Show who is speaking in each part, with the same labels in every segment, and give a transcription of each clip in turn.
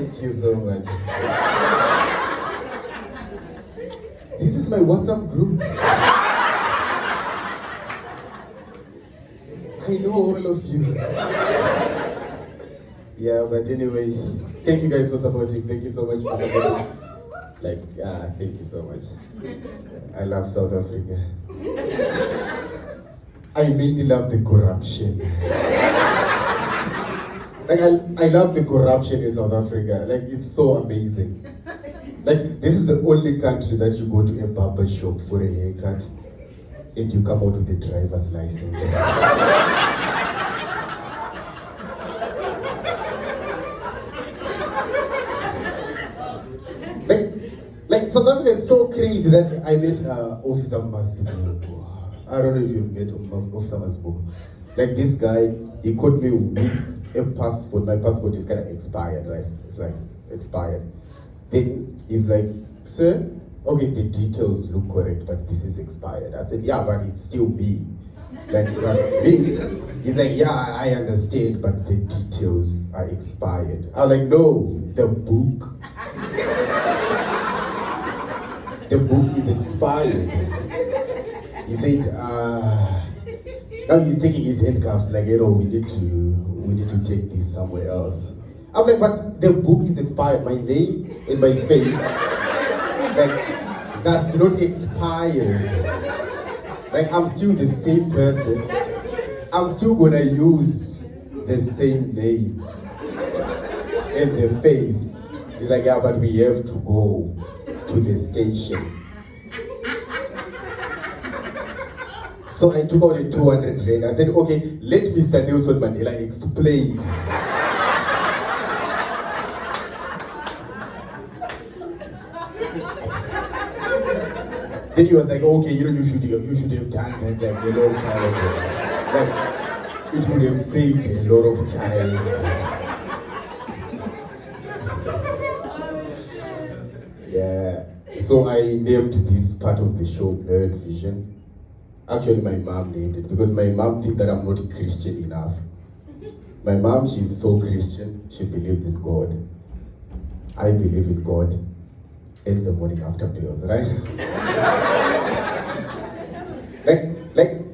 Speaker 1: Thank you so much. This is my WhatsApp group. I know all of you. Yeah, but anyway, thank you guys for supporting. Thank you so much for supporting. Thank you so much. I love South Africa. I mainly love the corruption. I love the corruption in South Africa. It's so amazing. This is the only country that you go to a barber shop for a haircut and you come out with a driver's license. South Africa is so crazy that I met Officer Masango. I don't know if you've met Officer Masango. This guy, he caught me with a passport. My passport is kind of expired, right? It's expired. Then he's like, sir, okay, the details look correct, but this is expired. I said, yeah, but it's still me. That's me. He's like, yeah, I understand, but the details are expired. I was like, no, the book. The book is expired. He said, now he's taking his handcuffs, we need to take this somewhere else. I'm like, but the book is expired. My name and my face, that's not expired. I'm still the same person. I'm still gonna use the same name and the face. He's like, yeah, but we have to go to the station. So I took out a 200 rand. I said, okay, let Mr. Nelson Mandela explain. Then he was like, okay, you should have done that a long time ago. It would have saved a lot of time. Yeah. So I named this part of the show Nerd Vision. Actually, my mom named it because my mom thinks that I'm not Christian enough. My mom, she's so Christian, she believes in God. I believe in God in the morning after pills, right?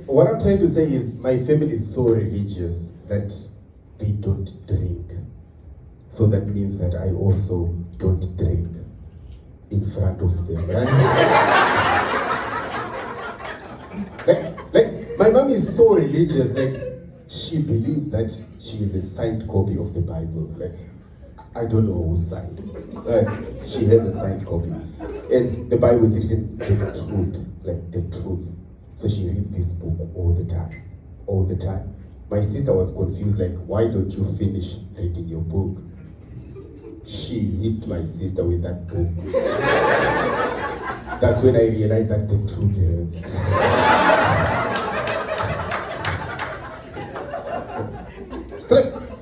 Speaker 1: What I'm trying to say is my family is so religious that they don't drink. So that means that I also don't drink in front of them, right? My mom is so religious, she believes that she is a signed copy of the Bible. I don't know who signed. She has a signed copy. And the Bible is written the truth, the truth. So she reads this book all the time. My sister was confused, why don't you finish reading your book? She hit my sister with that book. That's when I realized that the truth hurts. So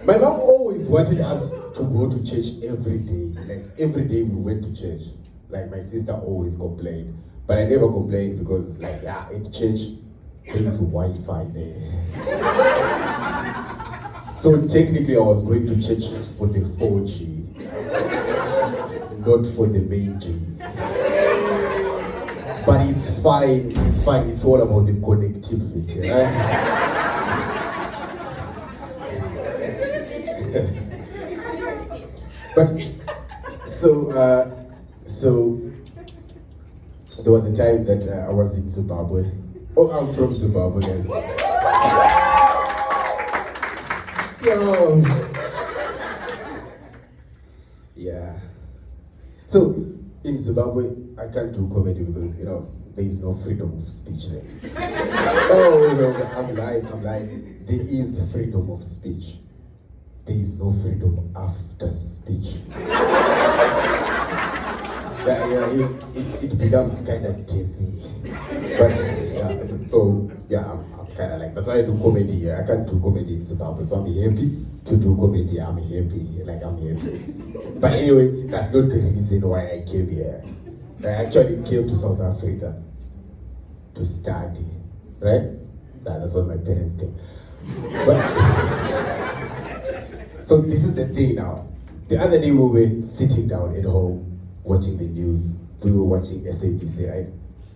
Speaker 1: my mom always wanted us to go to church every day. Every day we went to church. My sister always complained. But I never complained because in church there's Wi-Fi there. So technically I was going to church for the 4G, not for the main G. But it's fine, it's all about the connectivity, right? But so there was a time that I was in Zimbabwe. Oh, I'm from Zimbabwe, guys. Yeah. So in Zimbabwe, I can't do comedy because there is no freedom of speech there. Oh no, I'm lying. There is freedom of speech. There is no freedom after speech. It becomes kind of dirty. But I'm kind of that's why I do comedy. I can't do comedy in Zimbabwe, so I'm happy to do comedy. I'm happy. But anyway, that's not the reason why I came here. I actually came to South Africa to study, right? That's what my parents think. But so this is the thing now. The other day we were sitting down at home watching the news. We were watching SABC, right?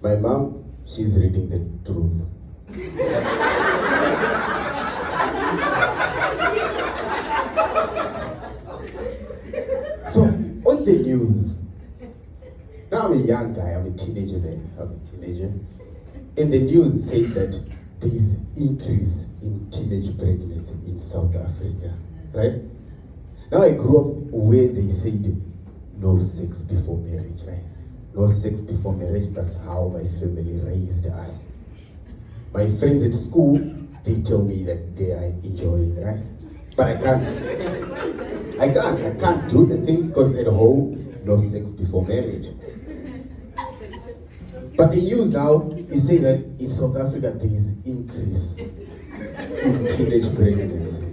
Speaker 1: My mom, she's reading the truth. So, on the news, now I'm a young guy, I'm a teenager then, And the news said that there is increase in teenage pregnancy in South Africa, right? Now I grew up where they said no sex before marriage, right? No sex before marriage, that's how my family raised us. My friends at school, they tell me that they are enjoying, right? But I can't do the things because at home, no sex before marriage. But the news now is saying that in South Africa there is increase in teenage pregnancy.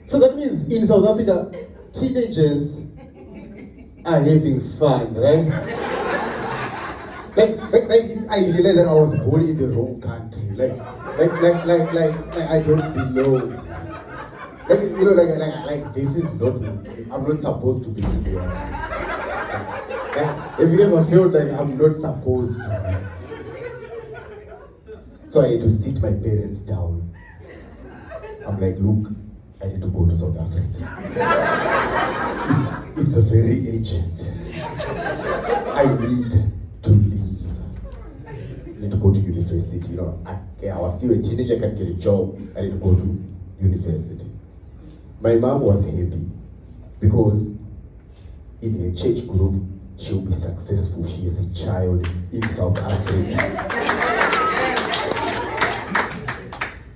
Speaker 1: So that means in South Africa, teenagers are having fun, right? Like I realized that I was born in the wrong country. Like I don't belong. Like this is not. I'm not supposed to be here. Have you ever felt like I'm not supposed to? So I had to sit my parents down. I'm like, look, I need to go to South Africa. It's a very urgent. I need to leave. I need to go to university. You know, I was still a teenager, I can get a job. I need to go to university. My mom was happy because in her church group, she'll be successful. She is a child in South Africa.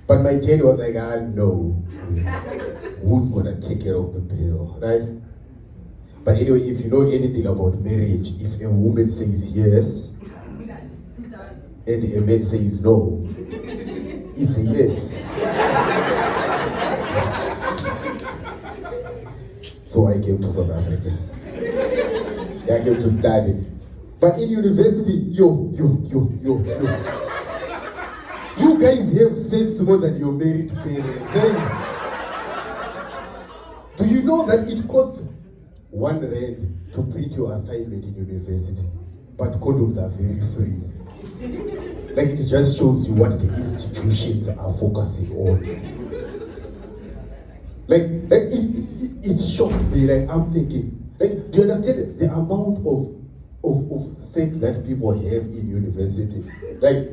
Speaker 1: But my dad was like, no. Who's gonna take care of the bill, right? But anyway, if you know anything about marriage, if a woman says yes, and a man says no, it's a yes. So I came to South Africa. I came to study. But in university, yo. You guys have sex more than your married parents. Then, do you know that it costs R1 to print your assignment in university? But condoms are very free. Like it just shows you what the institutions are focusing on. Like it shocked me. Like I'm thinking, like, do you understand the amount of sex that people have in university? Like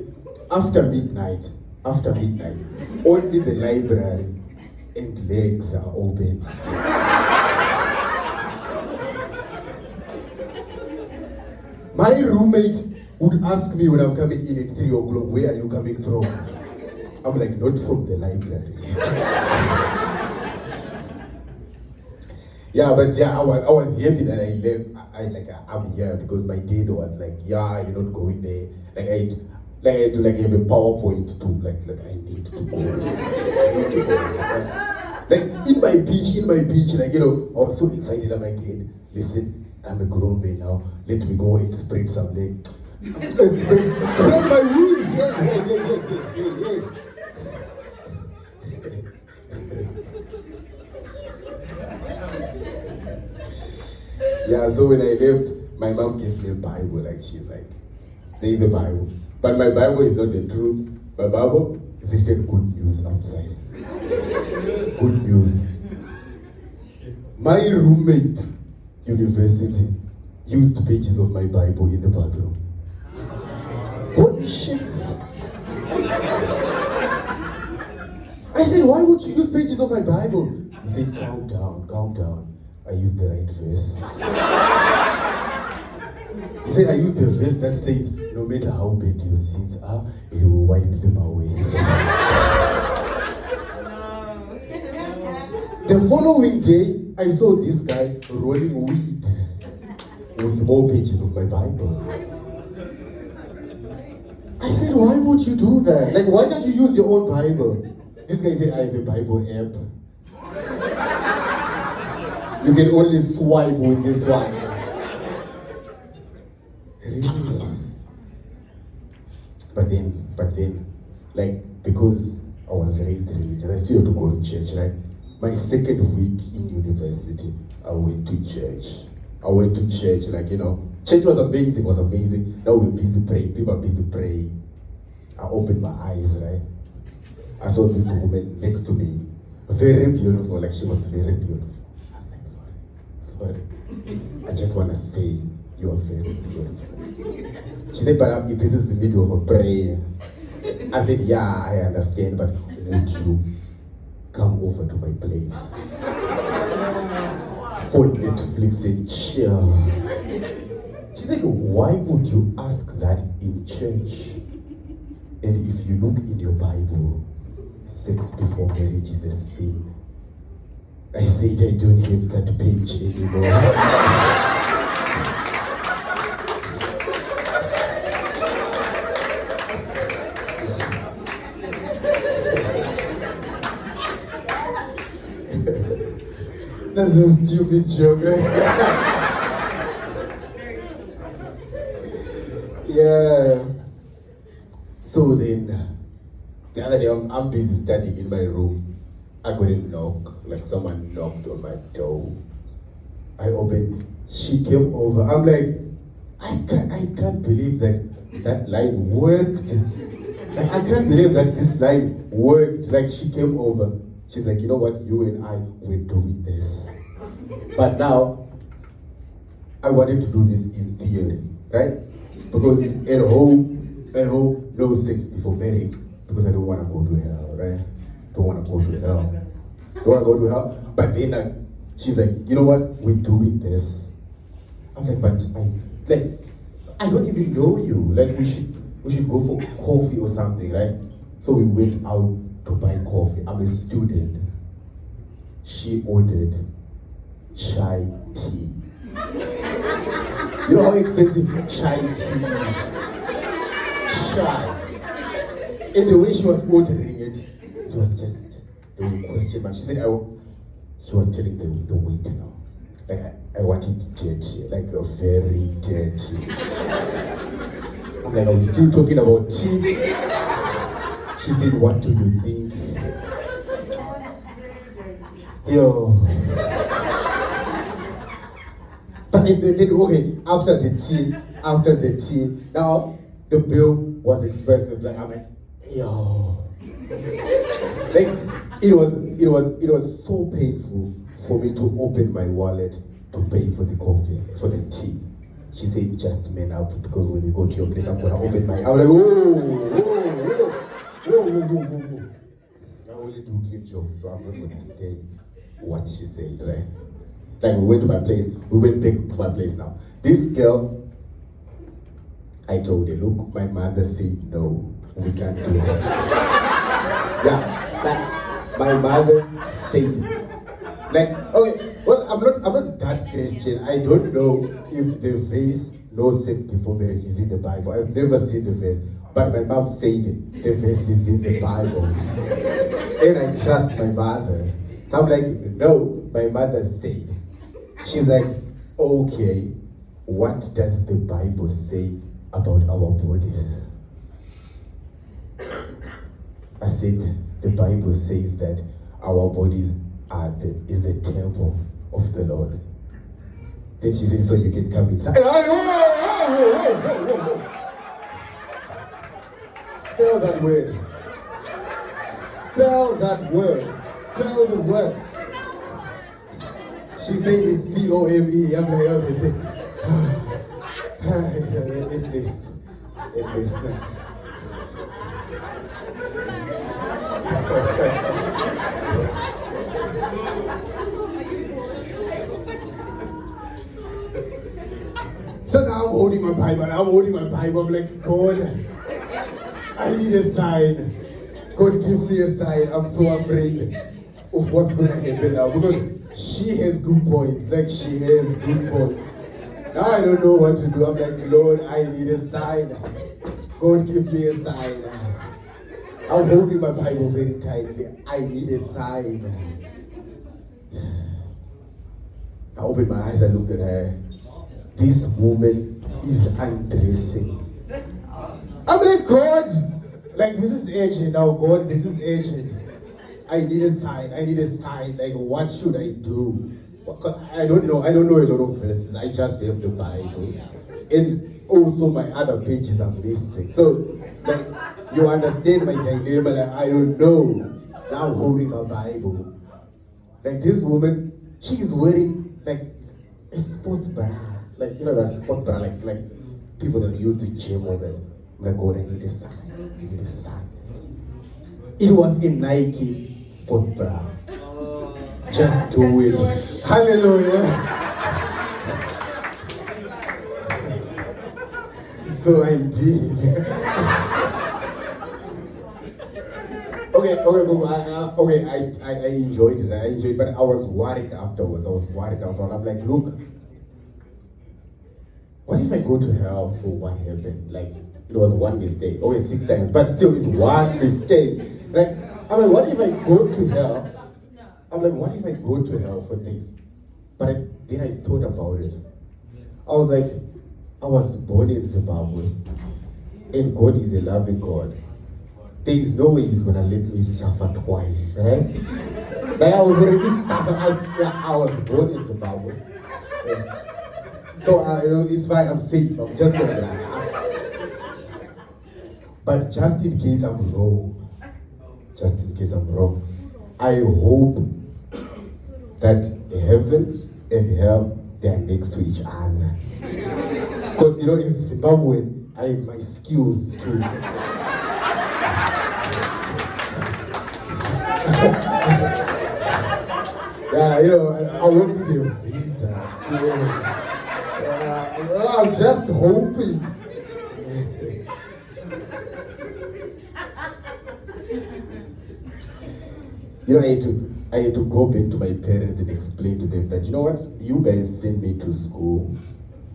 Speaker 1: after midnight, only the library and legs are open. My roommate would ask me when I'm coming in at 3 o'clock, where are you coming from? I'm like, not from the library. Yeah, but yeah, I was happy that I left. I'm here because my dad was like, yeah, you're not going there. I had to have a PowerPoint too. Like I need to go. Like in my pitch, like I was so excited. I'm like, hey, listen, I'm a grown man now. Let me go and spread some leg. Spread my wings. Hey. Yeah, so when I left, my mom gave me a Bible. Like she's like, there is a Bible. But my Bible is not the truth. My Bible is written good news outside. Good news. My roommate, university, used pages of my Bible in the bathroom. Holy shit. I said, why would you use pages of my Bible? He said, calm down. I used the right verse. He said, I used the verse that says, no matter how bad your sins are, it will wipe them away. The following day, I saw this guy rolling weed with more pages of my Bible. I said, why would you do that? Like, why can't you use your own Bible? This guy said, I have a Bible app. You can only swipe with this one. Really? But then, like, because I was raised religious, I still have to go to church, right? My second week in university, I went to church. Like, church was amazing. Now we're busy praying, people are busy praying. I opened my eyes, right? I saw this woman next to me, very beautiful, like she was very beautiful. I was like, sorry. I just want to say, you are very beautiful. She said, but this is the middle of a prayer. I said, yeah, I understand, but would you come over to my place for Netflix and chill? She said, why would you ask that in church? And if you look in your Bible, sex before marriage is a sin. I said, I don't have that page anymore. That's a stupid joke, right? Yeah. So then, the other day, I'm busy studying in my room. I got a knock, like someone knocked on my door. I opened, she came over. I'm like, I can't believe that line worked. Like, I can't believe that this line worked. Like, she came over. She's like, you know what, you and I, we're doing this. But now, I wanted to do this in theory, right? Because at home, no sex before marriage. Because I don't want to go to hell, right? Don't want to go to hell. But then she's like, you know what, we're doing this. I'm like, but I don't even know you. Like, we should go for coffee or something, right? So we went out to buy coffee. I'm a student. She ordered chai tea. You know how expensive chai tea is? Chai. And the way she was ordering it was just the question mark. She said, she was telling the waiter now. Like, I want it dirty, like a very dirty. I'm like, are we still talking about tea? She said, what do you think? Yo. But then, okay, after the tea, now the bill was expensive. Like, I'm like, yo. Like, it was so painful for me to open my wallet to pay for the coffee, for the tea. She said, just man up, because when we go to your place, I'm gonna open my. I was like, whoa. I only do clean jokes, so I'm not gonna say what she said, right? Like, we went back to my place now. This girl, I told her, look, my mother said no, we can't do that. Yeah, like, my mother said, like, okay, well, I'm not that Christian. I don't know if the verse no sex before marriage is in the Bible. I've never seen the verse, but my mom said the verse is in the Bible, and I trust my mother. I'm like, no, my mother said. She's like, okay, what does the Bible say about our bodies? I said, the Bible says that our bodies is the temple of the Lord. Then she said, so you can come inside. Whoa. Spell that word. Spell the word. She said it's C-O-M-E. I'm like, okay. It is. So now I'm holding my Bible. I'm like, God, I need a sign. God, give me a sign. I'm so afraid of what's going to happen now. Because she has good points. Now I don't know what to do. I'm like, Lord, I need a sign. God, give me a sign. I'm holding my Bible very tightly. I need a sign. I opened my eyes and looked at her. This woman is undressing. I'm like, God, like, this is urgent now, God, this is urgent. I need a sign. Like, what should I do? 'Cause I don't know a lot of verses. I just have the Bible. And also my other pages are missing. So, like, you understand my dilemma. Like, I don't know. Now holding my Bible. Like, this woman, she's wearing, like, a sports bra. Like, that sports bra, like people that use the gym or that. I'm like, God, I need a sign. It was a Nike sport bra. Just do it. Hallelujah. So I did. Okay, I enjoyed it. But I was worried afterwards. I'm like, look, what if I go to hell for what happened? Like, it was one mistake. Okay, 6 times, but still, it's one mistake. Like, I'm like, what if I go to hell? I'm like, what if I go to hell for this? But then I thought about it. I was like, I was born in Zimbabwe, and God is a loving God. There is no way He's gonna let me suffer twice, right? Like, I was already suffering. I was born in Zimbabwe. Yeah. So it's fine. I'm safe. I'm just gonna die. But just in case I'm wrong, I hope that heaven and hell, they are next to each other. Because, in Zimbabwe, I have my skills too. Yeah, I won't need a visa too. I'm just hoping. I had to go back to my parents and explain to them that, you know what, you guys sent me to school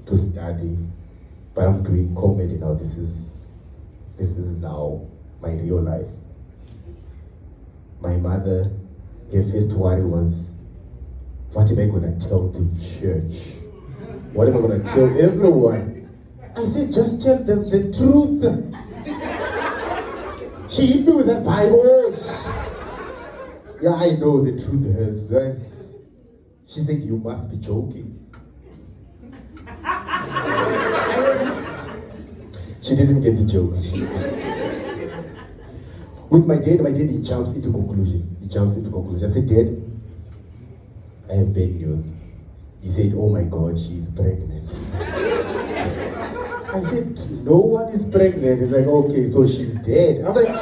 Speaker 1: to study, but I'm doing comedy now. This is now my real life. My mother, her first worry was, what am I gonna tell the church? What am I gonna tell everyone? I said, just tell them the truth. She hit me with that Bible. Yeah, I know the truth hurts. She said, you must be joking. She didn't get the joke. With my dad, he jumps into conclusion. I said, Dad, I have bad news. He said, oh my God, she's pregnant. I said, no one is pregnant. He's like, okay, so she's dead. I'm like,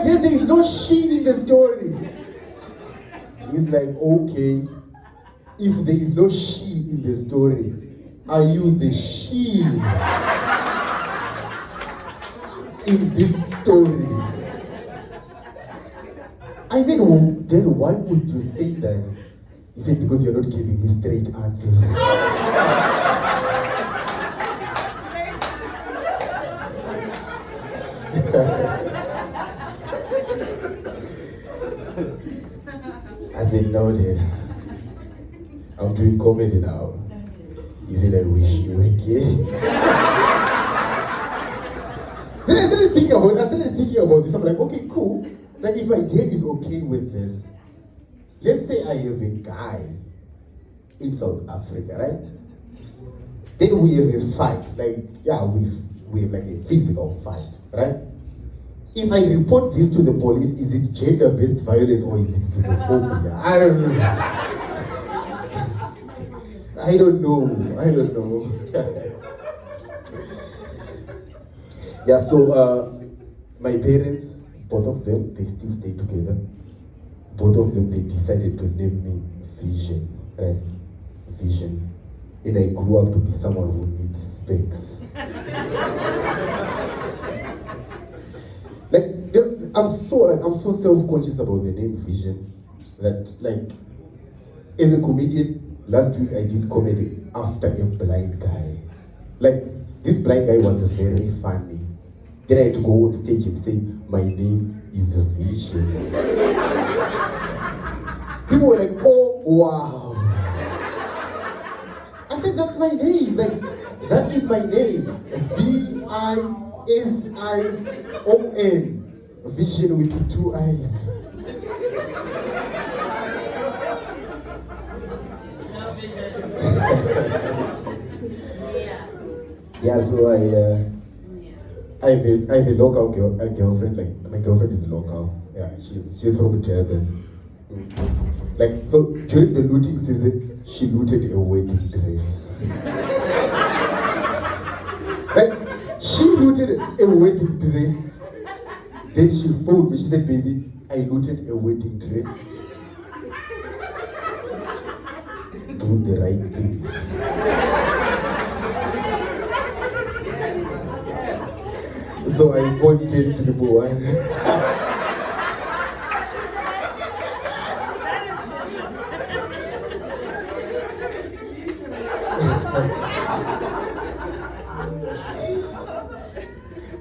Speaker 1: Dad, there is no she in the story. He's like, okay, if there is no she in the story, are you the she in this story? I said, well, then why would you say that? He said, because you're not giving me straight answers. I said, no, Dad. I'm doing comedy now. He said, I wish you were gay. Then I started thinking about this. I'm like, okay, cool. Like, if my dad is okay with this, let's say I have a guy in South Africa, right? Then we have a fight. Like, yeah, we have like a physical fight, right? If I report this to the police, is it gender-based violence or is it xenophobia? I don't know. Yeah, so my parents, both of them, they still stay together. Both of them, they decided to name me Vision, right? Vision. And I grew up to be someone who needs specs. Like, I'm so self-conscious about the name Vision that, like, as a comedian, last week I did comedy after a blind guy. Like, this blind guy was very funny. Then I had to go on stage and say, my name is Vision. People were like, oh, wow. I said, that's my name. Like, that is my name. Vision. Vision with 2 eyes. Yeah, so I have a local girlfriend. Like my girlfriend is local. Yeah, she's from Durban. Like so during the looting season, she looted a wedding dress. Like she looted a wedding dress. Then she phoned me. She said, "Baby, I looted a wedding dress. Do the right thing." So I phoned 10 to the boy.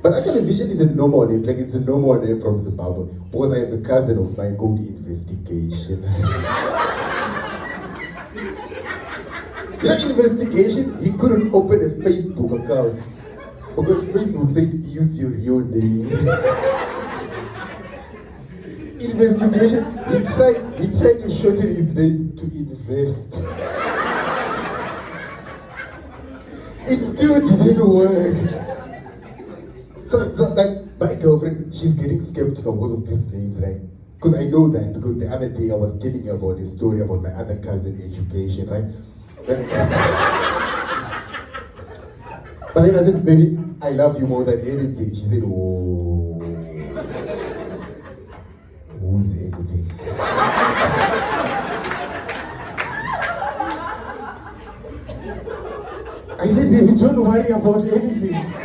Speaker 1: But actually, Vision is a normal name. Like it's a normal name from Zimbabwe because I have a cousin of mine called Investigation. Investigation. He couldn't open a Facebook account because Facebook said use your real name. Investigation. He tried to shorten his name to Invest. It still didn't work. So like my girlfriend, she's getting skeptical because of these names, right? Because I know that because the other day I was telling her about a story about my other cousin education, right? But then I said, "Baby, I love you more than anything." She said, "Oh, who's anything?" I said, "Baby, don't worry about anything.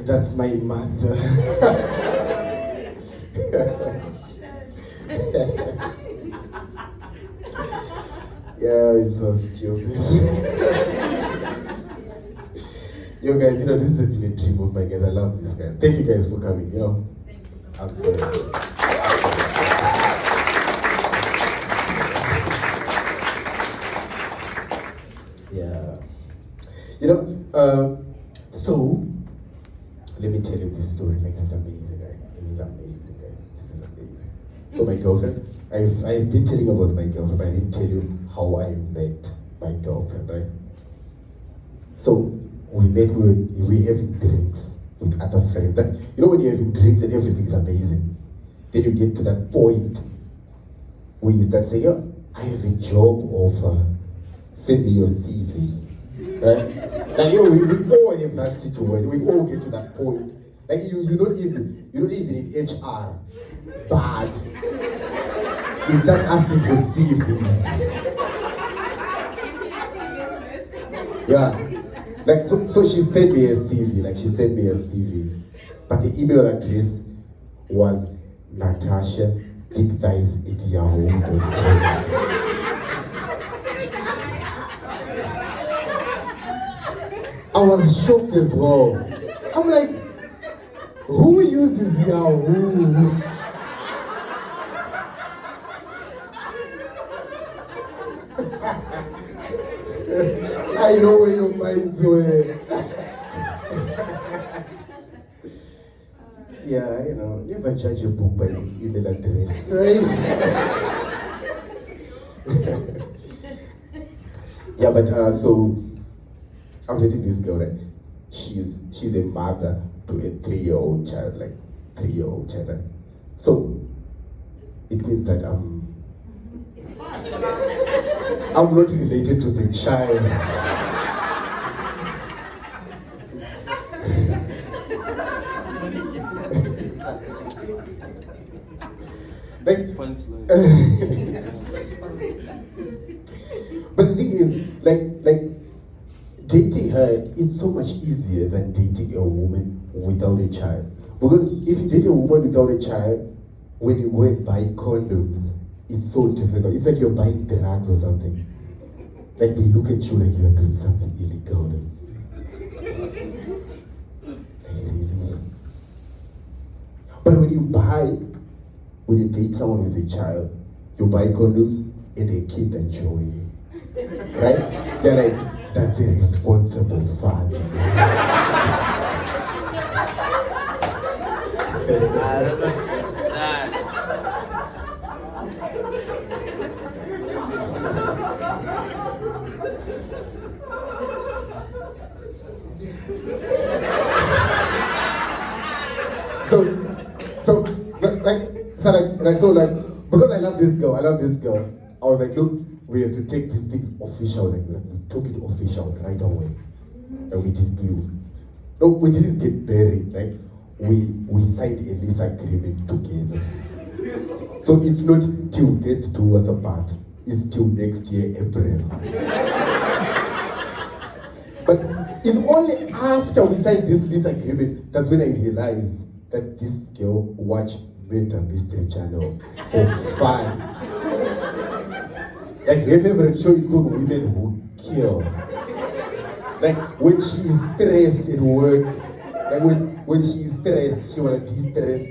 Speaker 1: That's my mother." Yeah, it's so stupid. Yo guys, this has been a dream of mine, guys. I love this guy. Thank you guys for coming, I'm sorry. Yeah. So let me tell you this story. Like, this is amazing, guys. This is amazing, guys. This is amazing. So my girlfriend, I've been telling you about my girlfriend, but I didn't tell you how I met my girlfriend, right? So we met, we were having drinks with other friends. But when you're having drinks and everything is amazing, then you get to that point where you start saying, I have a job offer, send me your CV. Right? Like we all have that situation. We all get to that point. Like you're not even in HR, but you start asking for CVs. Yeah. Like so she sent me a CV. Like she sent me a CV, but the email address was natasha@yahoo.com. I was shocked as well. I'm like, who uses Yahoo? I know where your minds were. Yeah, never judge a book by its email address, right? Yeah, but so I'm dating this girl, right? She's a mother to a 3-year-old child, like 3-year-old child. Right? So it means that I'm not related to the child. Like, but the thing is, like dating her, it's so much easier than dating a woman without a child. Because if you date a woman without a child, when you go and buy condoms, it's so difficult. It's like you're buying drugs or something. Like they look at you like you're doing something illegal. Like really. But when you date someone with a child, you buy condoms and they keep the joy. Right? They're like, that's a responsible father. Because I love this girl, I was like, look, we have to take these things official, like we took it official right away. And we didn't get married, like we signed a lease agreement together. So it's not till death do us apart, it's till next year, April. But it's only after we signed this lease agreement that's when I realized that this girl watched Murder Mystery Channel for fun. Like her favorite show is called Women Who Kill. Like when she is stressed at work, like when she is stressed, she wanna de-stress,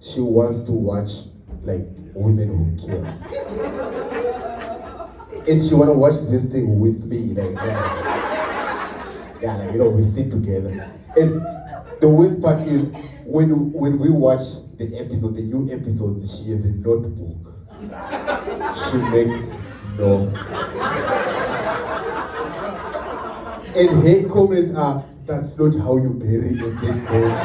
Speaker 1: she wants to watch like Women Who Kill. And she wanna watch this thing with me, like like, we sit together. And the worst part is when we watch the new episodes, she has a notebook. She makes notes. And her comments are, that's not how you bury a dead body.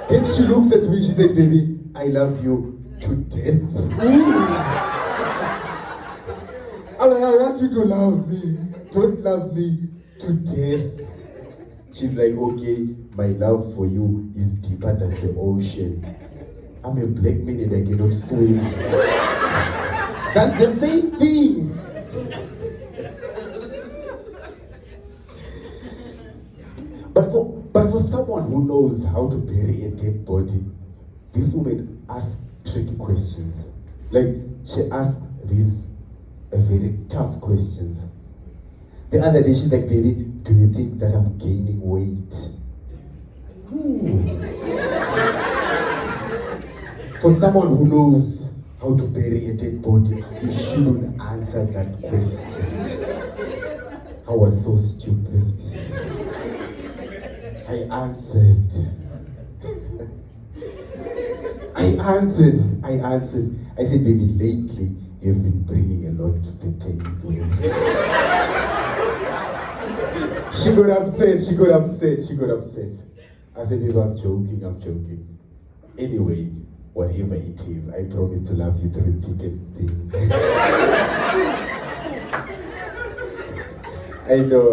Speaker 1: Then she looks at me, she said, baby, I love you to death. I'm like, I want you to love me. Don't love me to death. She's like, okay, my love for you is deeper than the ocean. I'm a black man and I cannot swim. That's the same thing. But for someone who knows how to bury a dead body, this woman asks tricky questions. Like, she asked these very tough questions. The other day, she's like, baby, do you think that I'm gaining weight? For someone who knows how to bury a dead body, you shouldn't answer that question. I was so stupid. I answered. I said, baby, lately, you've been bringing a lot to the table. She got upset. I said, baby, I'm joking. Anyway, whatever it is, I promise to love you through thick and thin. I know,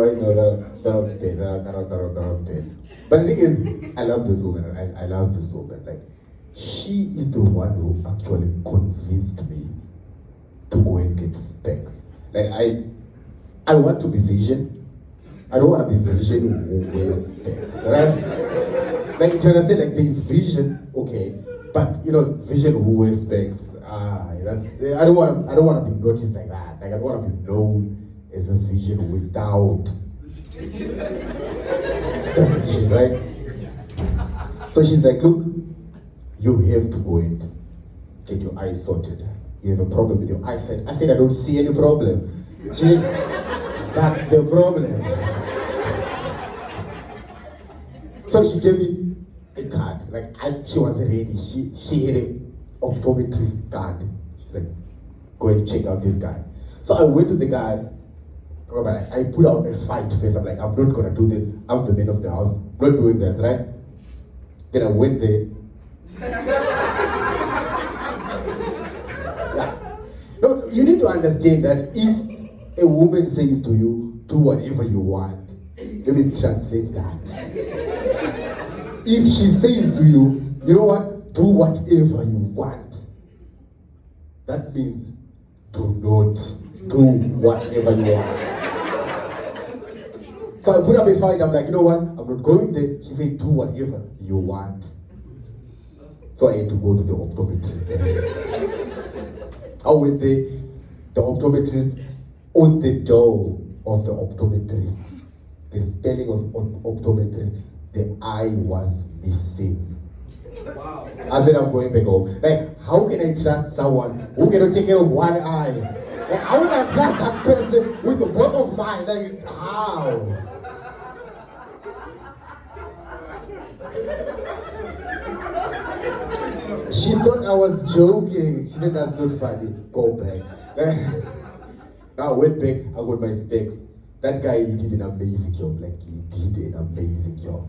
Speaker 1: that was bad. That was bad. But the thing is, I love this woman. I love this woman. Like, she is the one who actually convinced me to go and get specs. Like, I want to be vision. I don't want to be vision who wears specs, right? Like, you understand? Like, there's vision, okay, but vision who wears specs. I don't want to be noticed like that. Like, I don't want to be known as a vision without the vision, right? So she's like, look, you have to go and get your eyes sorted. You have a problem with your eyesight. I said, I don't see any problem. She said, that's the problem. So she gave me a card. Like, she was ready. She had an optometrist card. She's like, go and check out this guy. So I went to the guy. I put out a fight face. I'm like, I'm not gonna do this. I'm the man of the house. I'm not doing this, right? Then I went there. Yeah. No, you need to understand that if a woman says to you, do whatever you want, let me translate that. If she says to you, you know what, do whatever you want, that means do not do whatever you want. So I put up a fight. I'm like, you know what? I'm not going there. She said, do whatever you want. So I had to go to the optometrist. I went there. The optometrist, on the door of the optometrist, the spelling of optometrist, the eye was missing. Wow. I said, I'm going back home. Like, how can I trust someone who cannot take care of one eye? Like, how can I trust that person with both of mine? Like, how? She thought I was joking. She said that's not funny. Go back. Now I went back, I got my specs. That guy, he did an amazing job. Like, he did an amazing job.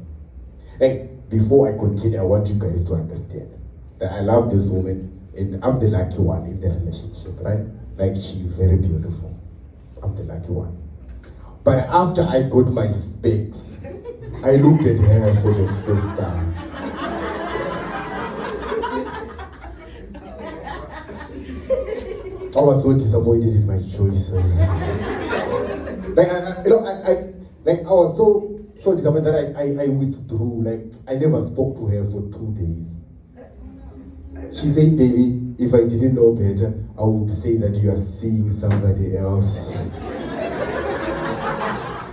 Speaker 1: Like, before I continue, I want you guys to understand that I love this woman and I'm the lucky one in the relationship, right? Like, she's very beautiful. I'm the lucky one. But after I got my specs, I looked at her for the first time. I was so disappointed in my choices. I was so disappointed that I withdrew. Like, I never spoke to her for 2 days. She said, baby, if I didn't know better, I would say that you are seeing somebody else.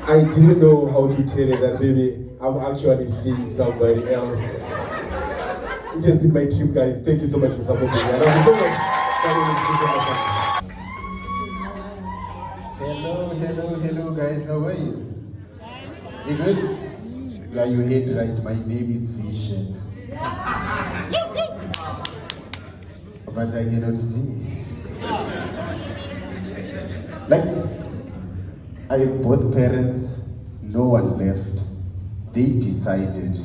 Speaker 1: I didn't know how to tell her that, baby, I'm actually seeing somebody else. It has been my dream, guys. Thank you so much for supporting me. I love you so much.
Speaker 2: Hello guys, how are you? You good? Yeah, you heard right, my name is Vision. But I cannot see. Like, I have both parents, no one left. They decided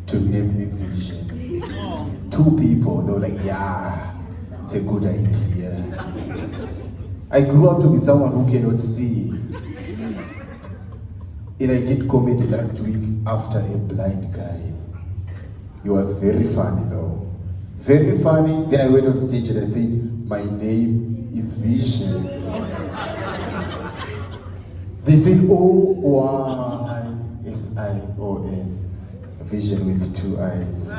Speaker 2: to name me Vision. 2 people, they were like, yeah, it's a good idea. I grew up to be someone who cannot see. And I did comedy last week after a blind guy. He was very funny though. Very funny. Then I went on stage and I said, my name is Vision. They said, O-Y-S-I-O-N. Vision with 2 eyes.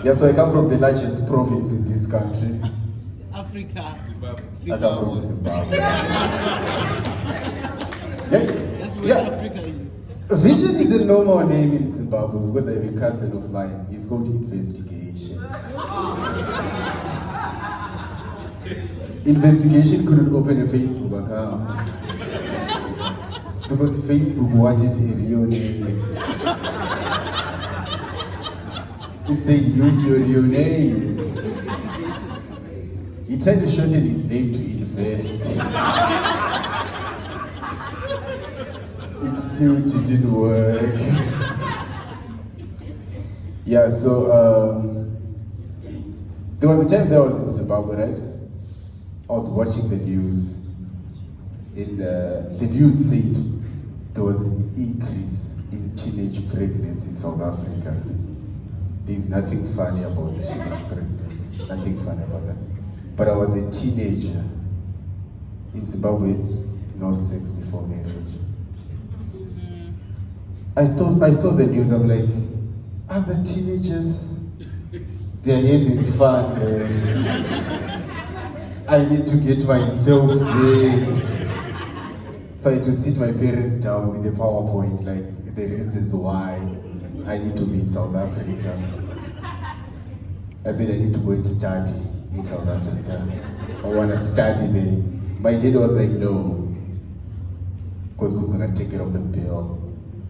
Speaker 2: Yeah, so I come from the largest province in this country.
Speaker 3: Africa.
Speaker 2: I come from Zimbabwe.
Speaker 3: That's where Africa is.
Speaker 2: Vision is a normal name in Zimbabwe because I have a cousin of mine. He's called Investigation. Investigation couldn't open a Facebook account because Facebook wanted a real name. It said, use your real name. He tried to shorten his name to Invest. It still didn't work. Yeah, so there was a time that I was in Zimbabwe, right? I was watching the news. And the news said there was an increase in teenage pregnancy in South Africa. There's nothing funny about teenage pregnancy. Nothing funny about that. But I was a teenager in Zimbabwe, no sex before marriage. I saw the news, I'm like, other teenagers, they're having fun. I need to get myself there. So I had to sit my parents down with a PowerPoint, like the reasons why I need to be in South Africa. I said I need to go and study in South Africa. I want to study there. My dad was like, no, because who's going to take care of the bill?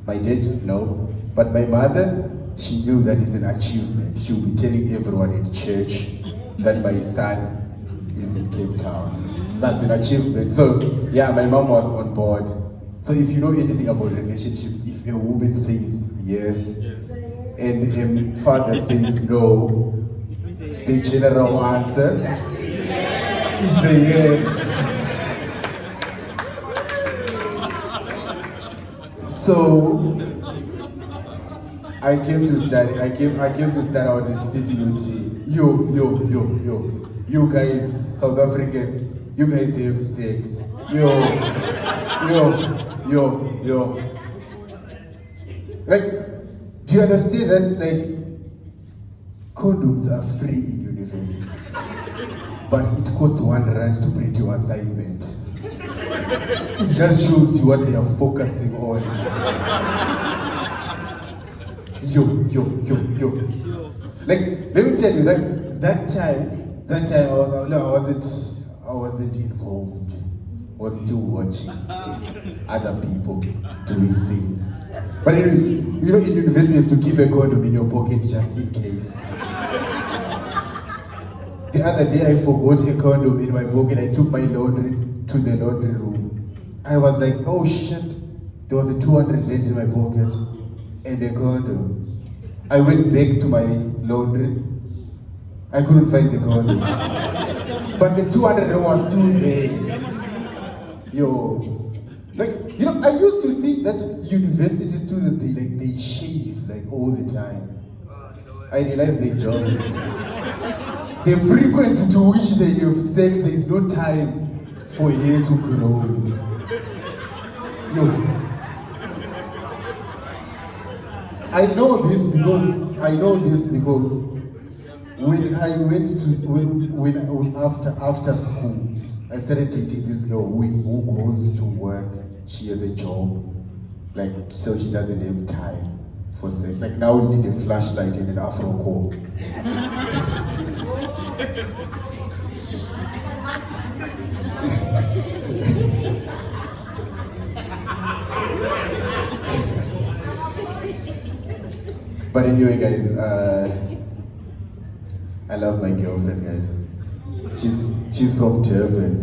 Speaker 2: My dad, no. But my mother, she knew that it's an achievement. She'll be telling everyone at church that my son is in Cape Town. That's an achievement. So yeah, my mom was on board. So if you know anything about relationships, if a woman says yes, and a father says no, the general answer is a yes. So I came to study. I came to study out in CBUT. You guys, South Africans, you guys have sex. Yo. Like, do you understand that? Like, condoms are free in university, but it costs R1 to print your assignment. It just shows you what they are focusing on. Yo. Like, let me tell you that time I wasn't involved. I was still watching other people doing things. But anyway, you know, in university you have to keep a condom in your pocket just in case. The other day I forgot a condom in my pocket. I took my laundry to the laundry room. I was like, oh shit, there was a 200 rand in my pocket and a condom. I went back to my laundry. I couldn't find the condom. But the 200 rand was still there. Yo. Like, you know, I used to think that university students, they shave like all the time. I realized they don't. The frequency to which they have sex, there is no time for hair to grow. Yo. I know this because when I went to after school, I started dating this girl who goes to work. She has a job, like, so she doesn't have time for sex. Like, now we need a flashlight and an afro comb. But anyway, guys, I love my girlfriend, guys. She's from Durban.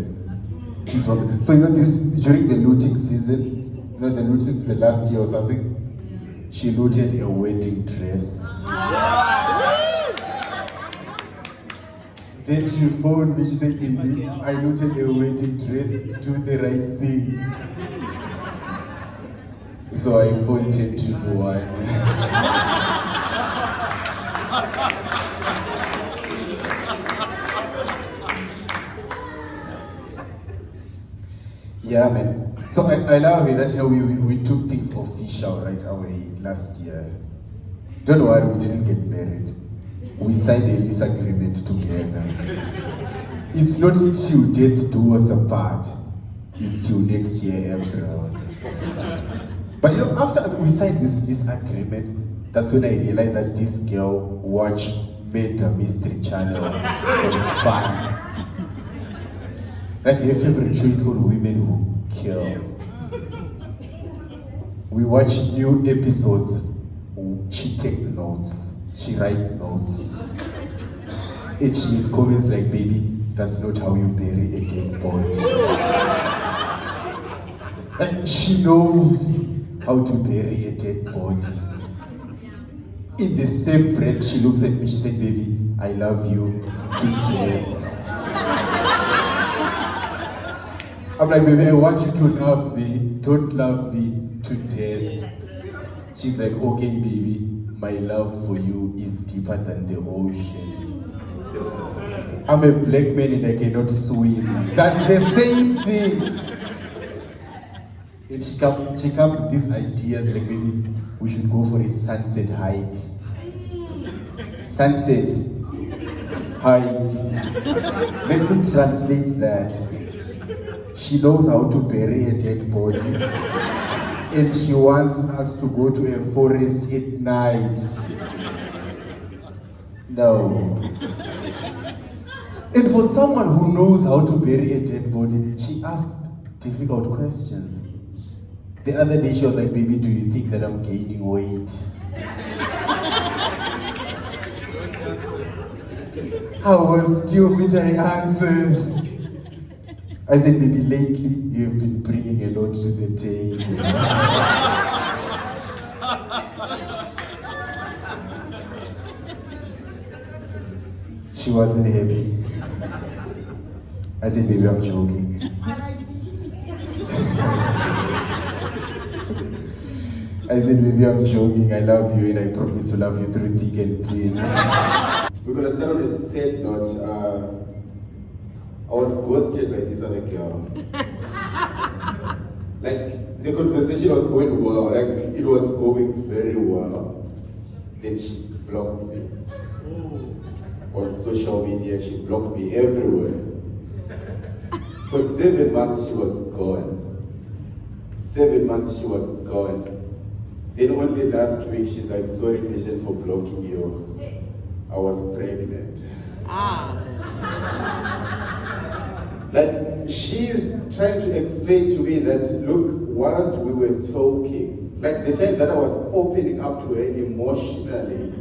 Speaker 2: So you know this during the looting season, you know the looting is the last year or something. She looted a wedding dress. Then she phoned me. She said, "Baby, I looted a wedding dress. Do the right thing." So I phoned 10-1. Yeah, man. So I love it that, you know, we took things official right away last year. Don't worry, we didn't get married. We signed a lease agreement together. It's not till death do us apart. It's till next year, everyone. But you know, after we signed this lease agreement, that's when I realized that this girl watched Murder Mystery Channel for fun. Like, her favorite show is called Women Who Kill. We watch new episodes. She take notes. She write notes. And she makes comments like, "Baby, that's not how you bury a dead body." Like, she knows how to bury a dead body. In the same breath, she looks at me, she said, "Baby, I love you to death." I'm like, "Baby, I want you to love me. Don't love me to death." She's like, "Okay, baby, my love for you is deeper than the ocean." I'm a black man and I cannot swim. That's the same thing. And she comes with these ideas like, "Maybe we should go for a sunset hike." Sunset hike. Let me translate that. She knows how to bury a dead body. And she wants us to go to a forest at night. No. And for someone who knows how to bury a dead body, she asked difficult questions. The other day she was like, "Baby, do you think that I'm gaining weight?" I was stupid, I answered. I said, "Baby, lately you have been bringing a lot to the table." She wasn't happy. I said, "Baby, I'm joking." I said, "Baby, I'm joking. I love you and I promise to love you through thick and thin." We're gonna start on a sad note. I was ghosted by this other girl. Like, the conversation was going well, like it was going very well. Then she blocked me. On social media, she blocked me everywhere. For 7 months she was gone. 7 months she was gone. Then only last week she's like, "Sorry, Vision, for blocking you. I was pregnant." Like, she's trying to explain to me that, look, whilst we were talking, Like the time that I was opening up to her emotionally,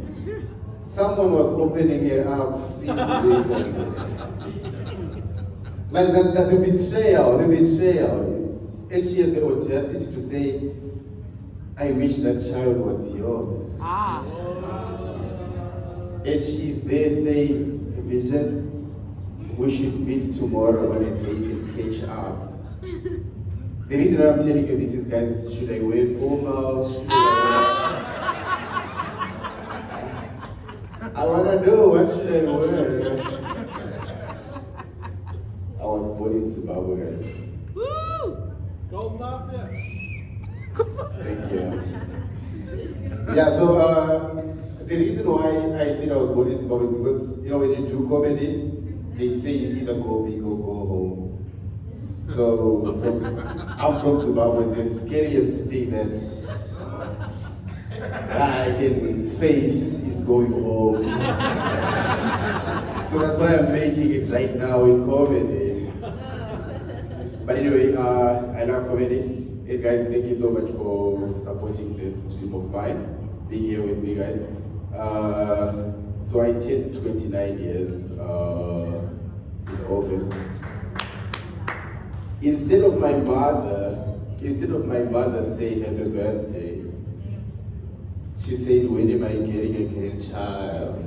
Speaker 2: someone was opening her up physically. Like the betrayal is, and she has the audacity to say, I wish that child was yours. And she's there saying, Vision, we should meet tomorrow on a date and catch up. The reason why I'm telling you this is, guys, should I wear formal? I wanna know, what should I wear? I was born in Zimbabwe, guys.
Speaker 3: Woo! Go Mafia!
Speaker 2: Thank you. Yeah, so the reason why I said I was born in Zimbabwe is because, you know, when you do comedy, they say you either go big or go home. So I'm from Zimbabwe. The scariest thing that I can face is going home. So that's why I'm making it right now in comedy. But anyway, I love comedy. Hey guys, thank you so much for supporting this dream of mine, being here with me, guys. So I turned 29 years in August. Instead of my mother saying happy birthday, she said, when am I getting a grandchild?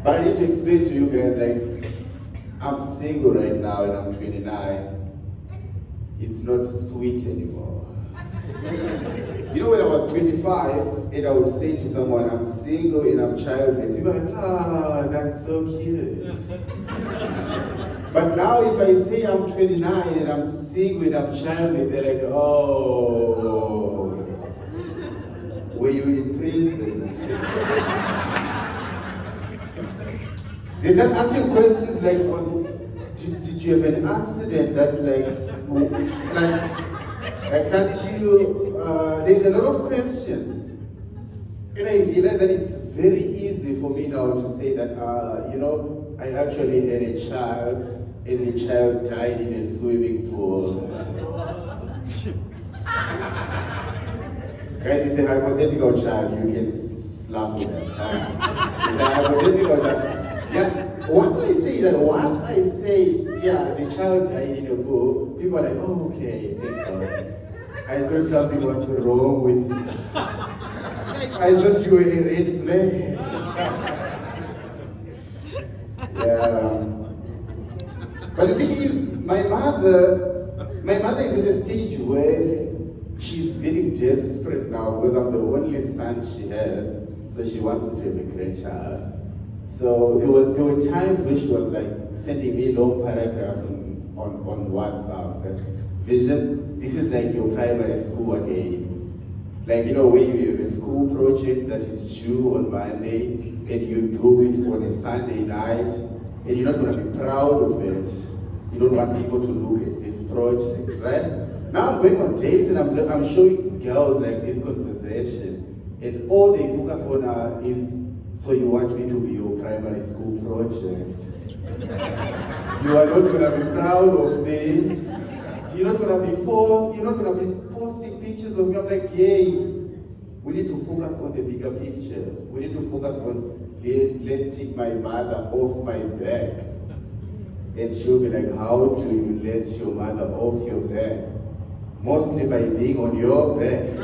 Speaker 2: But I need to explain to you guys, like, I'm single right now and I'm 29. It's not sweet anymore. You know, when I was 25 and I would say to someone, I'm single and I'm childless, you'd be like, ah, that's so cute. But now if I say I'm 29 and I'm single and I'm childless, they're like, oh, were you in prison? They start asking questions like, well, did you have an accident that can't you, there's a lot of questions. And I realize that it's very easy for me now to say that, you know, I actually had a child and the child died in a swimming pool. Guys, it's a hypothetical child, you can laugh with that. It's a hypothetical child. Yeah, once I say, yeah, the child died in a pool, people are like, oh, okay, thank God. I thought something was wrong with you. I thought you were a red flag. Yeah. But the thing is, my mother is at a stage where she's getting desperate now because I'm the only son she has, so she wants to have a grandchild. So there were times when she was like sending me long paragraphs on WhatsApp that, Vision, this is like your primary school again. Like, you know, when you have a school project that is due on Monday and you do it on a Sunday night and you're not going to be proud of it. You don't want people to look at this project, right? Now I'm going on dates and I'm showing girls like this conversation and all they focus on is, so you want me to be your primary school project? You are not going to be proud of me. You're not going to be posting pictures of me. I'm like, yay. We need to focus on the bigger picture. We need to focus on letting my mother off my back. And she'll be like, how do you let your mother off your back? Mostly by being on your back.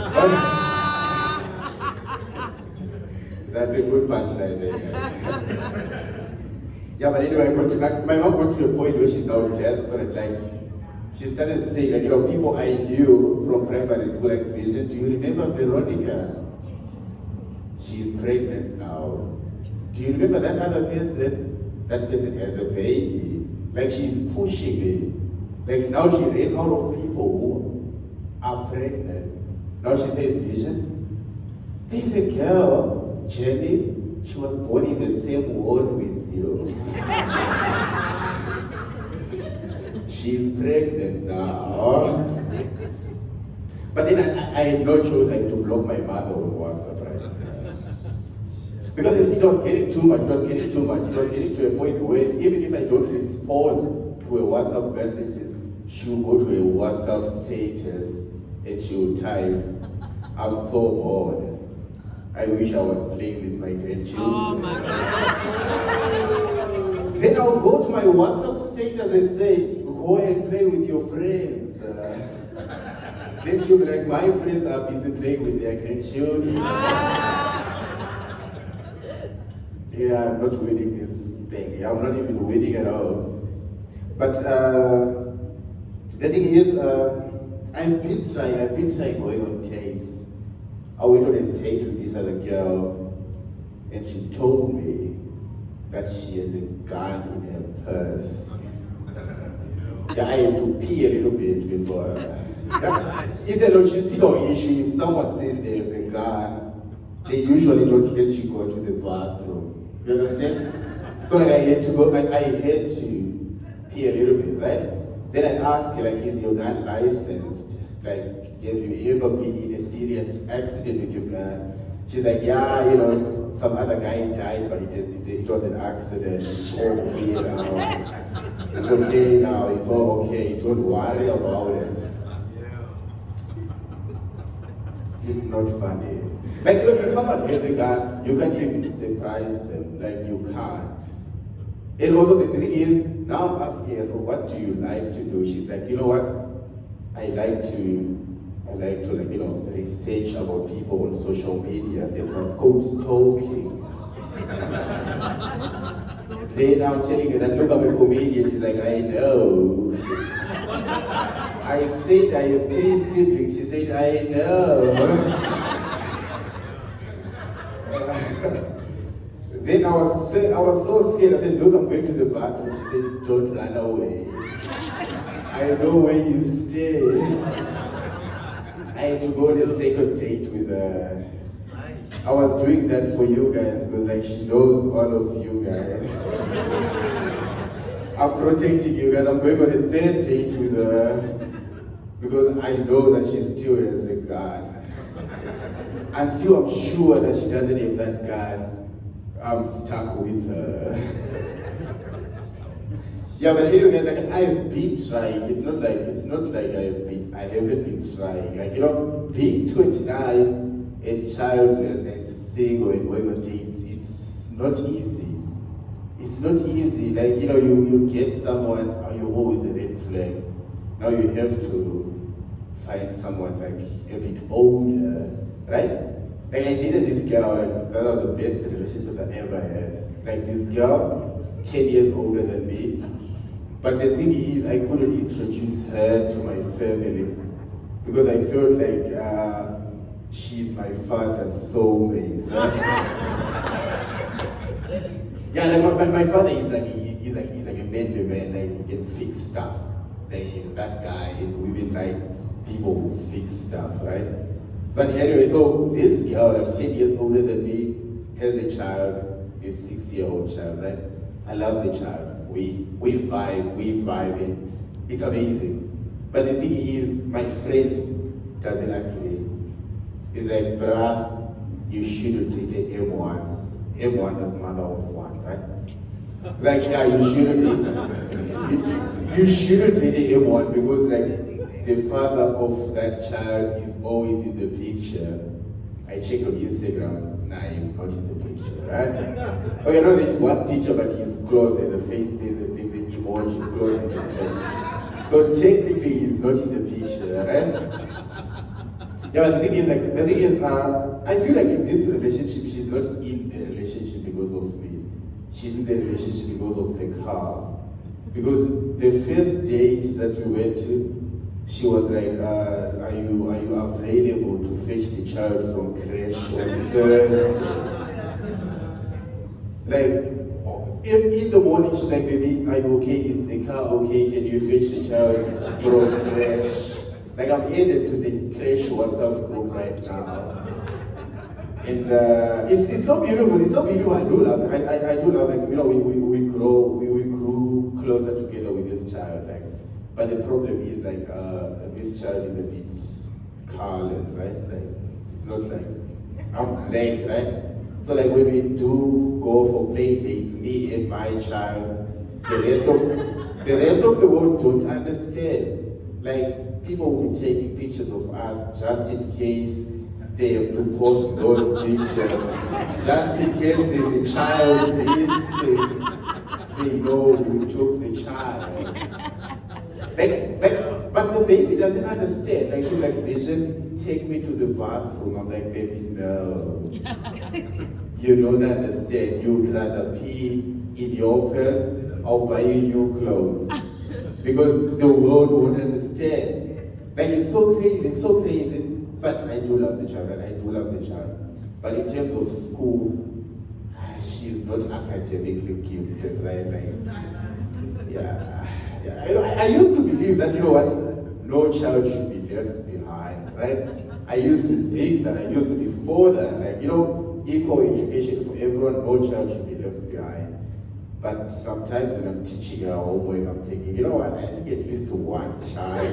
Speaker 2: That's a good punchline there, guys. Yeah, but anyway, my mom got to a point where she's now desperate. Like, she started saying, like, you know, people I knew from primary school, like, Vision, do you remember Veronica? She's pregnant now. Do you remember that other person? That person has a baby. Like, she's pushing me. Like, now she ran out of people who are pregnant. Now she says, Vision, there's a girl, Jenny, she was born in the same ward with you. She's pregnant now. But then I had no choice, I had to block my mother on WhatsApp, right? Because it was getting too much, it was getting to a point where even if I don't respond to a WhatsApp message, she'll go to a WhatsApp status
Speaker 4: and she would type, "I'm so bored. I wish I was playing with my grandchildren."
Speaker 5: Oh my God.
Speaker 4: Then I'll go to my WhatsApp status and say, "Go and play with your friends." Then she'll be like, "My friends are busy playing with their grandchildren." Yeah, I'm not winning this thing. I'm not even winning at all. But the thing is, I've been trying going on dates. I went on a date with this other girl, and she told me that she has a gun in her purse. Yeah, I had to pee a little bit before. It's a logistical issue. If someone says they have a gun, they usually don't let you go to the bathroom. You understand? So like I had to pee a little bit, right? Then I asked her, like, is your gun licensed? Like, have you ever been in a serious accident with your gun? She's like, yeah, some other guy died, but he said it was an accident. It's all okay now. It's okay now. It's all okay. Don't worry about it. It's not funny. Like, look, if someone has a gun, you can't even surprise them. Like, you can't. And also the thing is, now I'm asking her, so what do you like to do? She's like, you know what? I like to research about people on social media. So it's called stalking. Then I'm telling her that, look, I'm a comedian. She's like, I know. I said I have 3 siblings. She said, I know. Then I was so scared. I said, look, I'm going to the bathroom. She said, don't run away. I know where you stay. I had to go on a second date with her. I was doing that for you guys because like she knows all of you guys. I'm protecting you guys. I'm going on a 3rd date with her because I know that she still has a gun. Until I'm sure that she doesn't have that gun, I'm stuck with her. Yeah, but anyway, like I've been trying. It's not like I haven't been trying. Like, being 29 and childless and single and going on dates, it's not easy. It's not easy. Like, you get someone, you're always a red flag. Now you have to find someone like a bit older, right? Like I dated this girl, and that was the best relationship I ever had. Like this girl, 10 years older than me. But the thing is, I couldn't introduce her to my family because I felt like she's my father's soulmate. Right? Yeah, like my father is he's like a man, like he can fix stuff. Like he's that guy, and women like people who fix stuff, right? But anyway, so this girl, like 10 years older than me, has a child, a 6-year-old child, right? I love the child. We vibe, and it's amazing. But the thing is, my friend doesn't agree. He's like, bruh, you shouldn't date an M1. M1 is mother of one, right? Like, yeah, you shouldn't date an M1 because, like, the father of that child is always in the picture. I checked on Instagram. Nah, he's not in the picture, right? Okay, no, there's one picture, but he's close. There's a face, there's an emoji close in his head. So technically, he's not in the picture, right? Yeah, but the thing is, I feel like in this relationship, she's not in the relationship because of me. She's in the relationship because of the car. Because the first date that we went to, she was like, are you available to fetch the child from creche on Thursday? Like, in the morning, she's like, baby, are you okay? Is the car okay? Can you fetch the child from creche? Like, I'm headed to the creche WhatsApp group right now. And it's so beautiful. It's so beautiful. I do love it. I do love it. We grew closer together with this child. Like, but the problem is like this child is a bit colored, right? Like it's not like I'm black, right? So like when we do go for play dates, me and my child, the rest of the world don't understand. Like people will be taking pictures of us just in case they have to post those pictures. Just in case there's a child missing, they know who took the child. But the baby doesn't understand. Like, she's like, Vision, take me to the bathroom. I'm like, baby, no. You don't understand. You'd rather pee in your pants or buy you new clothes. Because the world won't understand. Like, it's so crazy. But I do love the child, and I do love the child. But in terms of school, she's not academically gifted, right? Like, yeah. I used to believe that, you know what, no child should be left behind, right? I used to think that, I used to be for that, like, you know, equal education for everyone, no child should be left behind. But sometimes when I'm teaching her homework, I'm thinking, you know what, I think at least one child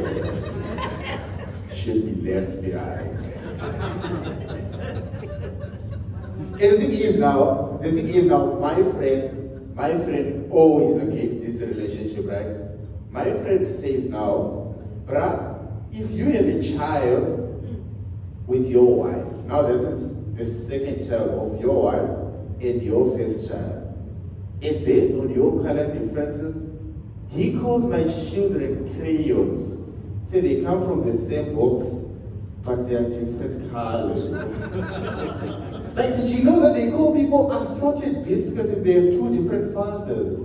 Speaker 4: should be left behind. And the thing is now, my friend always against this relationship, right? My friend says now, bruh, if you have a child with your wife, now this is the second child of your wife and your first child, and based on your color differences, he calls my children crayons. Say they come from the same box, but they are different colors. Like, did you know that they call people assorted biscuits if they have two different fathers?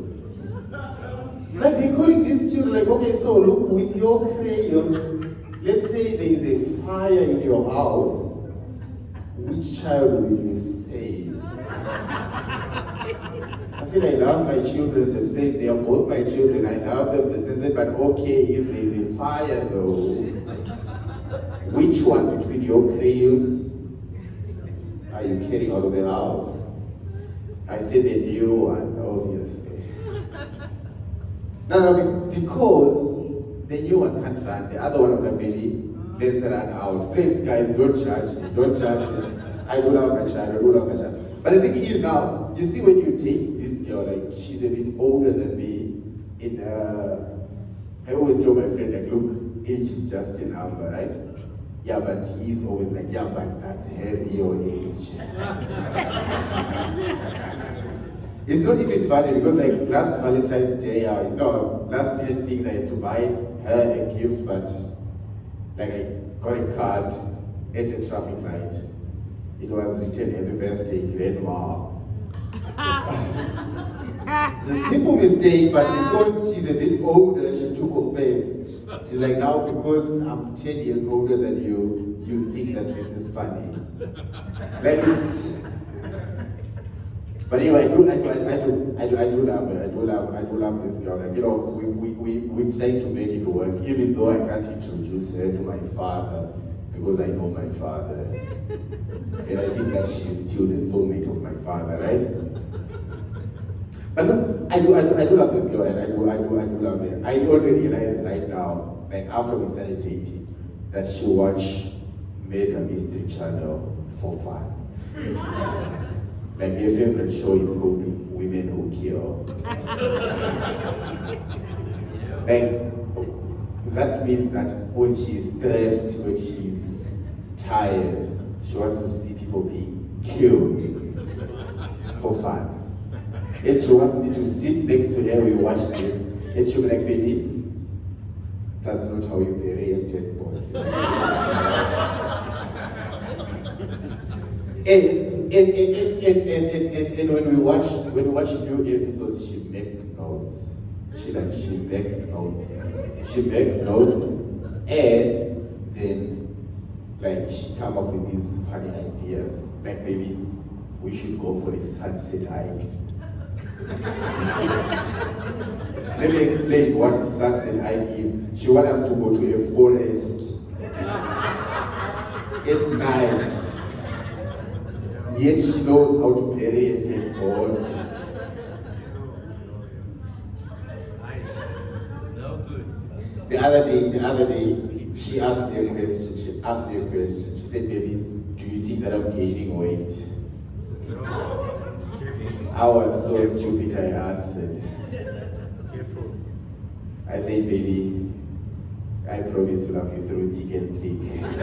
Speaker 4: Like, they're calling these children, like, okay, so look, with your crayons, let's say there is a fire in your house, which child will you save? I said, I love my children the same, they are both my children, I love them the same, but okay, if there is a fire though, which one between your crayons are you carrying out of the house? I said the new one, obviously. No, because the new one can't run. The other one, I'm like, baby, let's run out. Please, guys, don't charge me. Don't charge me. I do love my child. But the thing is now, you see, when you date this girl, like, she's a bit older than me. I always tell my friend, like, look, age is just a number, right? Yeah, but he's always like, yeah, but that's your age. It's not even funny because, like, last Valentine's Day, last minute things, I had to buy her a gift, but like, I got a card at a traffic light. It was written, happy birthday, grandma. It's a simple mistake, but because she's a bit older, she took offense. She's like, now because I'm 10 years older than you, you think that this is funny. Like, it's... But anyway, I do love her. I do love this girl. Like, you know, we try to make it work, even though I can't introduce her to my father because I know my father, and I think that she's still the soulmate of my father, right? But no, I do love this girl, and I do love her. I only realize right now, like after we started dating, that she watched Murder Mystery Channel for fun. Like, her favorite show is called Women Who Kill. Like, that means that when she's stressed, when she's tired, she wants to see people being killed for fun. And she wants me to sit next to her, we watch this, and she'll be like, baby, that's not how you bury a dead body. And when we watch new episodes, she makes notes. She makes notes, and then like she come up with these funny ideas. Like, maybe we should go for a sunset hike. Let me explain what a sunset hike is. She wants us to go to a forest at night. Yet she knows how to bury a dead body. The other day, she asked me a question. She said, baby, do you think that I'm gaining weight? I was so stupid, I answered. I said, baby, I promise to love you through thick and thin.